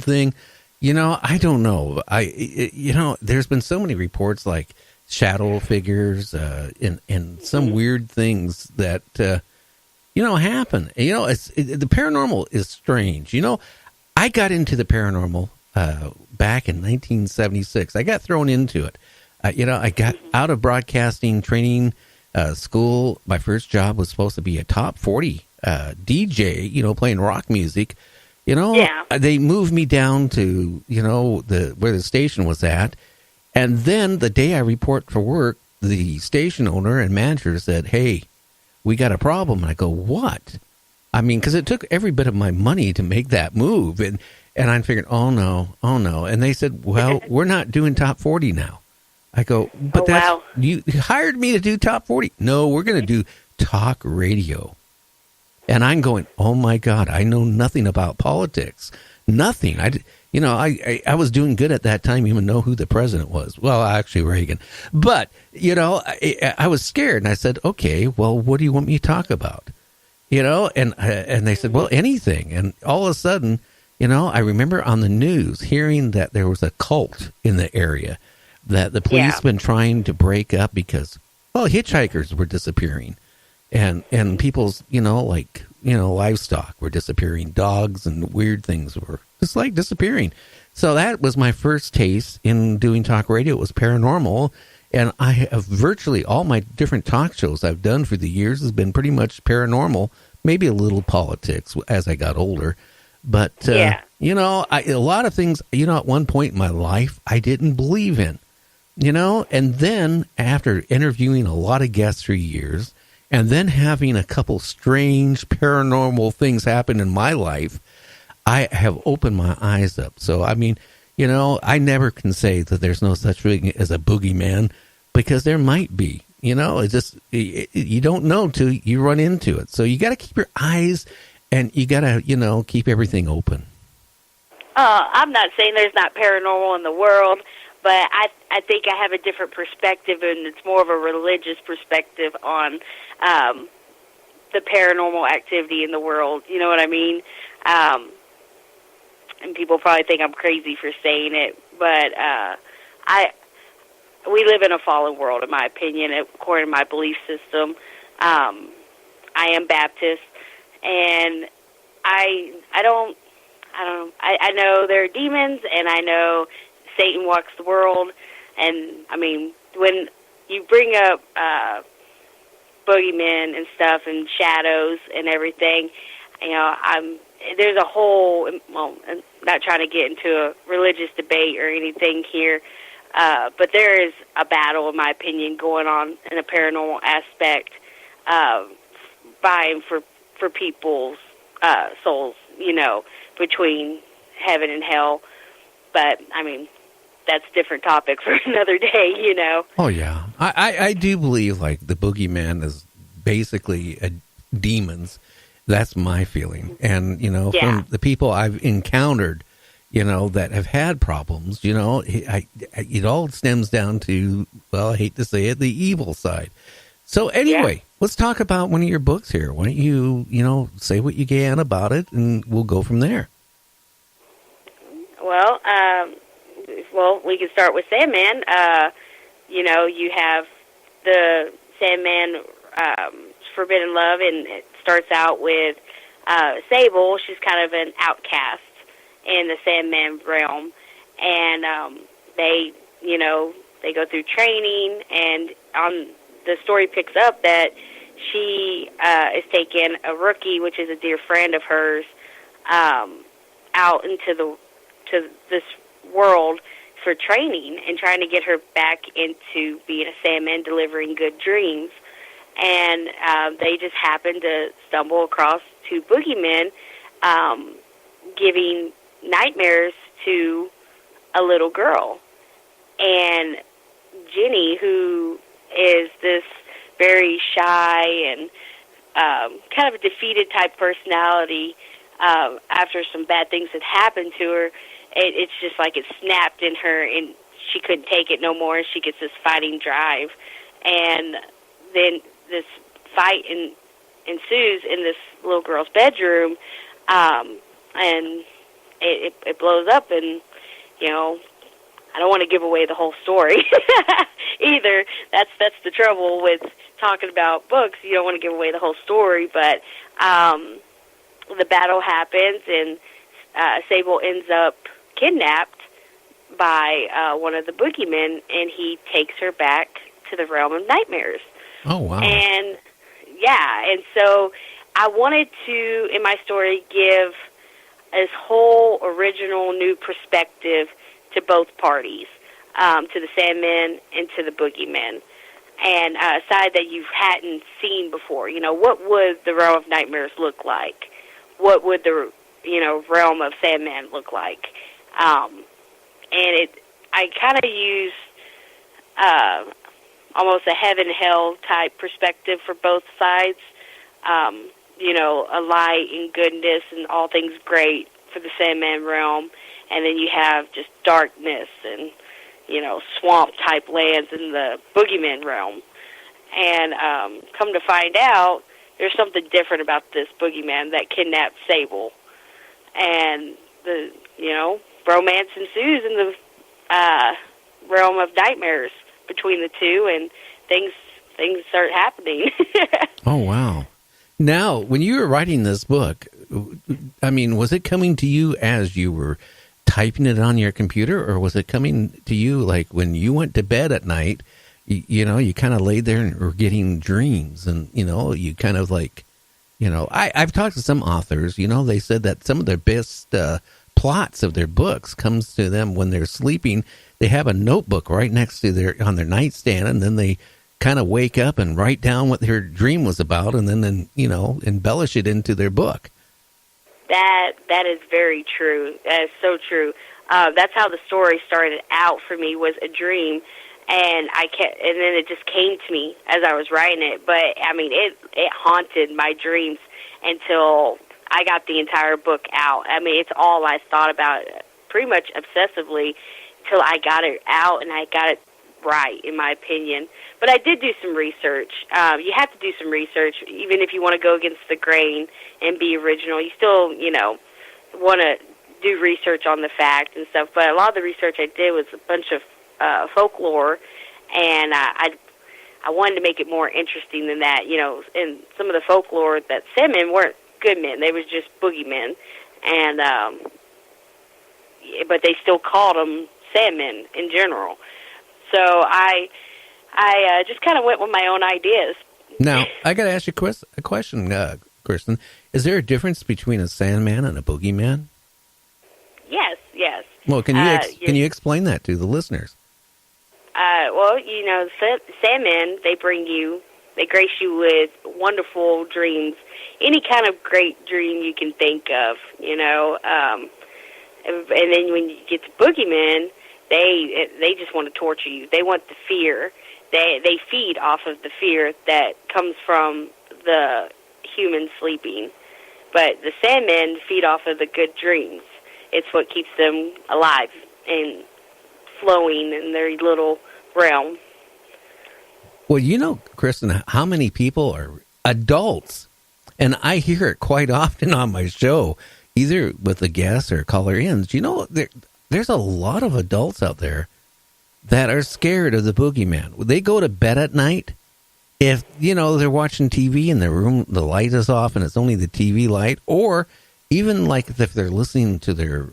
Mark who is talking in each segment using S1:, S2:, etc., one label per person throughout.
S1: thing. I don't know. There's been so many reports like shadow figures and some weird things that happen. The paranormal is strange. I got into the paranormal back in 1976. I got thrown into it. I got out of broadcasting training school. My first job was supposed to be a top 40 DJ, playing rock music. They moved me down to, where the station was at. And then the day I report for work, the station owner and manager said, "Hey, we got a problem." And I go, "What?" I mean, because it took every bit of my money to make that move. And I figured, oh, no. And they said, "Well, we're not doing top 40 now." I go, "But you hired me to do top 40. No, we're going to do talk radio." And I'm going, oh, my God, I know nothing about politics. Nothing. I was doing good at that time, even know who the president was. Well, actually, Reagan. But, I was scared. And I said, okay, well, what do you want me to talk about? And they said, well, anything. And all of a sudden, I remember on the news hearing that there was a cult in the area that the police been trying to break up because, hitchhikers were disappearing. And people's, livestock were disappearing. Dogs and weird things were just like disappearing. So that was my first taste in doing talk radio. It was paranormal. And I have virtually all my different talk shows I've done for the years has been pretty much paranormal, maybe a little politics as I got older. But, a lot of things, at one point in my life, I didn't believe in, and then after interviewing a lot of guests for years, and then having a couple strange paranormal things happen in my life, I have opened my eyes up. So, I mean, I never can say that there's no such thing as a boogeyman because there might be. It's just, you don't know till you run into it. So you got to keep your eyes and you got to, keep everything open.
S2: I'm not saying there's not paranormal in the world, but I think I have a different perspective, and it's more of a religious perspective on the paranormal activity in the world. You know what I mean? And people probably think I'm crazy for saying it, but we live in a fallen world, in my opinion, according to my belief system. I am Baptist, and I know there are demons, and I know Satan walks the world, and I mean, when you bring up boogeymen and stuff and shadows and everything, there's a whole, well, I'm not trying to get into a religious debate or anything here, but there is a battle, in my opinion, going on in a paranormal aspect, vying for people's souls, between heaven and hell. But, I mean, that's a different topic for another day,
S1: Oh, yeah. I do believe, like, the boogeyman is basically demons. That's my feeling. And, from the people I've encountered, that have had problems, it all stems down to, well, I hate to say it, the evil side. So anyway, let's talk about one of your books here. Why don't you, say what you can about it, and we'll go from there.
S2: Well, we can start with Sandman. You have the Sandman Forbidden Love, and it starts out with Sable. She's kind of an outcast in the Sandman realm, and they go through training, and the story picks up that she is taking a rookie, which is a dear friend of hers, out into this world for training and trying to get her back into being a Sandman, delivering good dreams. And they just happen to stumble across two boogeymen giving nightmares to a little girl. And Jenny, who is this very shy and kind of a defeated type personality, after some bad things had happened to her, it's just like it snapped in her, and she couldn't take it no more, and she gets this fighting drive. And then this fight ensues in this little girl's bedroom, and it blows up, and I don't want to give away the whole story either. That's the trouble with talking about books. You don't want to give away the whole story, but the battle happens, and Sable ends up kidnapped by one of the boogeymen, and he takes her back to the realm of nightmares.
S1: Oh, wow.
S2: And so I wanted to, in my story, give this whole original new perspective to both parties, to the Sandmen and to the boogeymen, and a side that you hadn't seen before. What would the realm of nightmares look like? What would the realm of Sandman look like? And I kind of use almost a heaven-hell type perspective for both sides. A light and goodness and all things great for the Sandman realm, and then you have just darkness and, swamp-type lands in the boogeyman realm. And come to find out, there's something different about this boogeyman that kidnapped Sable. And the, romance ensues in the realm of nightmares between the two, and things start happening.
S1: Oh, wow. Now, when you were writing this book, was it coming to you as you were typing it on your computer, or was it coming to you like when you went to bed at night, you kind of laid there and were getting dreams, and, you kind of like, I've talked to some authors, they said that some of their best plots of their books comes to them when they're sleeping. They have a notebook right next to on their nightstand, and then they kind of wake up and write down what their dream was about, and then embellish it into their book.
S2: That is very true. That is so true. That's how the story started out for me, was a dream, and and then it just came to me as I was writing it. But it haunted my dreams until I got the entire book out. It's all I thought about, pretty much obsessively, till I got it out and I got it right, in my opinion. But I did do some research. You have to do some research, even if you want to go against the grain and be original. You still, want to do research on the facts and stuff. But a lot of the research I did was a bunch of folklore, and I wanted to make it more interesting than that. And some of the folklore, that Sandmen weren't good men; they was just boogeymen, and but they still called them Sandmen in general. So I just kind of went with my own ideas.
S1: Now, I got to ask you a question, Kristen. Is there a difference between a Sandman and a boogeyman?
S2: Yes.
S1: Well, can you explain that to the listeners?
S2: Sandmen, they grace you with wonderful dreams, any kind of great dream you can think of, and then when you get to boogeymen, they just want to torture you. They want the fear. They feed off of the fear that comes from the human sleeping. But the Sandmen feed off of the good dreams. It's what keeps them alive and flowing in their little realm.
S1: Well, Kristen, how many people are adults? And I hear it quite often on my show, either with the guests or caller-ins. There's a lot of adults out there that are scared of the boogeyman. They go to bed at night. If, they're watching TV and their room, the light is off and it's only the TV light, or even like if they're listening to their,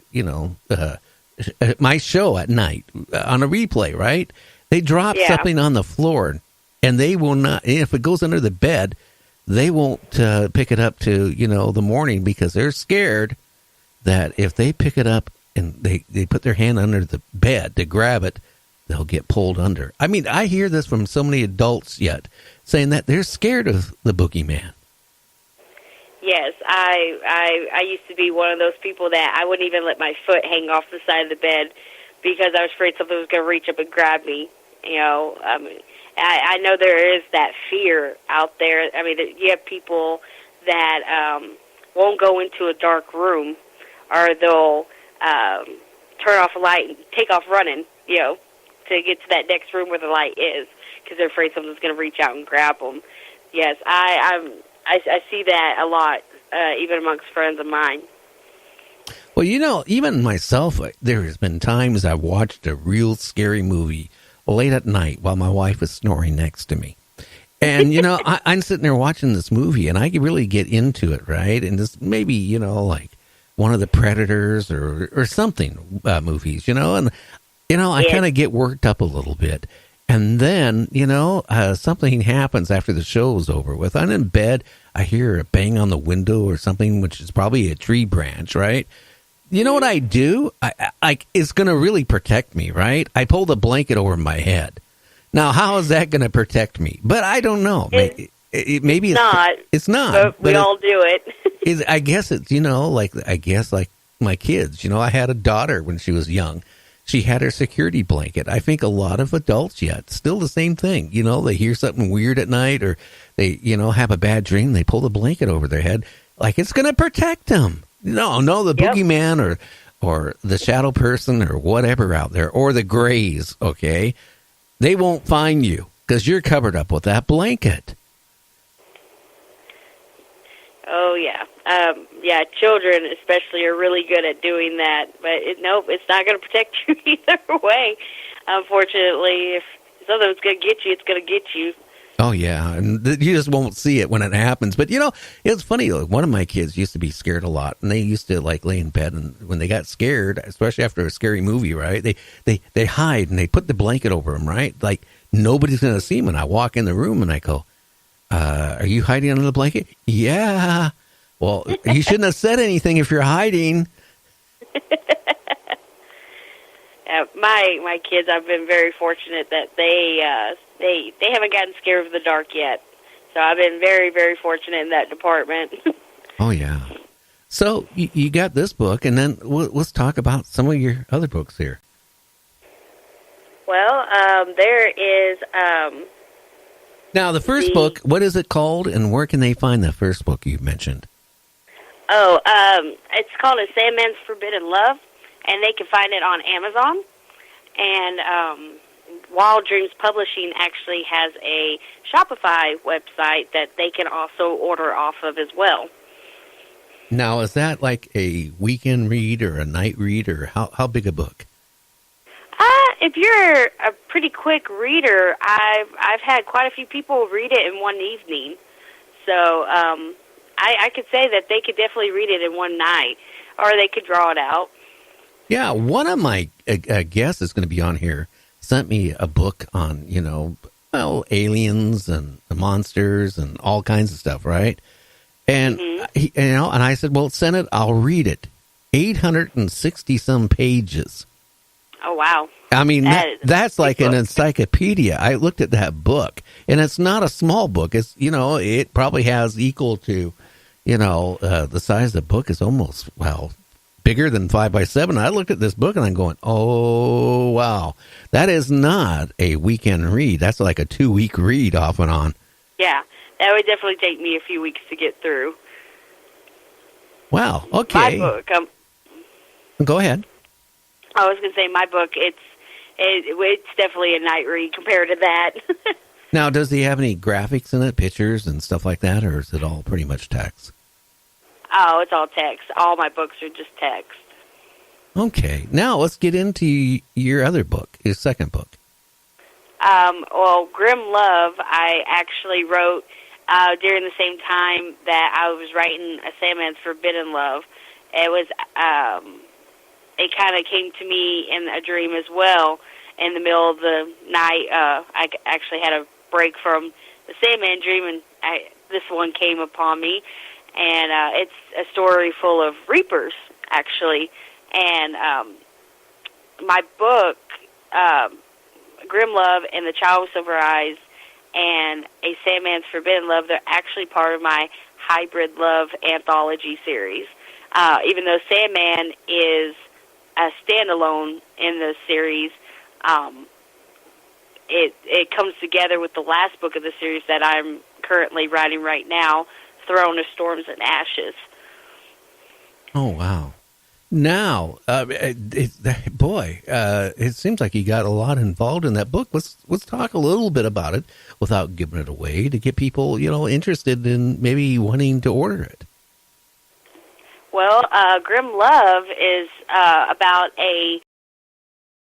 S1: my show at night on a replay, right? They drop something on the floor, and they will not, if it goes under the bed, they won't pick it up to, the morning, because they're scared that if they pick it up and they put their hand under the bed to grab it, they'll get pulled under. I hear this from so many adults yet, saying that they're scared of the boogeyman.
S2: Yes, I used to be one of those people that I wouldn't even let my foot hang off the side of the bed because I was afraid something was going to reach up and grab me. I know there is that fear out there. You have people that won't go into a dark room, or they'll turn off a light and take off running, to get to that next room where the light is, because they're afraid something's going to reach out and grab them. Yes, I see that a lot, even amongst friends of mine.
S1: Well, even myself, there has been times I've watched a real scary movie late at night while my wife is snoring next to me. And, I'm sitting there watching this movie and I can really get into it, right? And this maybe, like one of the Predators or something movies, and, I kind of get worked up a little bit. And then, something happens after the show's over with. I'm in bed. I hear a bang on the window or something, which is probably a tree branch, right? You know what I do? I it's going to really protect me, right? I pull the blanket over my head. Now, how is that going to protect me? But I don't know. Maybe it's not. It's not.
S2: But we all do it.
S1: I guess it's, like my kids. I had a daughter when she was young. She had her security blanket. I think a lot of adults yet, still the same thing. They hear something weird at night or they, have a bad dream. They pull the blanket over their head like it's going to protect them. No, the boogeyman or the shadow person or whatever out there or the grays, okay, they won't find you because you're covered up with that blanket.
S2: Oh, yeah. Yeah, children especially are really good at doing that. But, it's not going to protect you either way. Unfortunately, if something's going to get you, it's going to get you.
S1: Oh, yeah. And you just won't see it when it happens. But, it's funny. Like, one of my kids used to be scared a lot. And they used to, lay in bed. And when they got scared, especially after a scary movie, right, they hide and they put the blanket over them, right? Like, nobody's going to see them. And I walk in the room and I go, are you hiding under the blanket? Yeah. Well, you shouldn't have said anything if you're hiding.
S2: My kids, I've been very fortunate that they haven't gotten scared of the dark yet. So I've been very, very fortunate in that department.
S1: Oh, yeah. So you got this book, and then let's talk about some of your other books here.
S2: Well, there is...
S1: Now, the first book, what is it called, and where can they find the first book you mentioned?
S2: Oh, it's called A Sandman's Forbidden Love, and they can find it on Amazon. And Wild Dreams Publishing actually has a Shopify website that they can also order off of as well.
S1: Now, is that like a weekend read or a night read, or how big a book?
S2: If you're a pretty quick reader, I've had quite a few people read it in one evening. So I could say that they could definitely read it in one night, or they could draw it out.
S1: Yeah, one of my guests is going to be on here sent me a book on, aliens and the monsters and all kinds of stuff, right? And, and I said, well, send it, I'll read it. 860 some pages.
S2: Oh, wow.
S1: I mean, that's like an encyclopedia. I looked at that book, and it's not a small book. It's, it probably has equal to, the size of the book is almost, bigger than 5x7. I looked at this book, and I'm going, oh, wow. That is not a weekend read. That's like a 2-week read off and on.
S2: Yeah, that would definitely take me a few weeks to get through.
S1: Wow, okay.
S2: My book.
S1: Go ahead.
S2: I was going to say my book, it's definitely a night read compared to that.
S1: Now, does he have any graphics in it, pictures and stuff like that, or is it all pretty much text?
S2: Oh, it's all text. All my books are just text.
S1: Okay. Now, let's get into your other book, your second book.
S2: Well, Grim Love, I actually wrote during the same time that I was writing A Sandman's Forbidden Love. It was... it kind of came to me in a dream as well. In the middle of the night, I actually had a break from the Sandman dream, and this one came upon me. And it's a story full of reapers, actually. And my book, Grim Love and The Child with Silver Eyes and A Sandman's Forbidden Love, they're actually part of my Hybrid Love anthology series. Even though Sandman is a standalone in the series, it comes together with the last book of the series that I'm currently writing right now, Throne of Storms and Ashes.
S1: Oh, wow. Now, it seems like you got a lot involved in that book. Let's talk a little bit about it without giving it away to get people, interested in maybe wanting to order it.
S2: Well, Grim Love is about a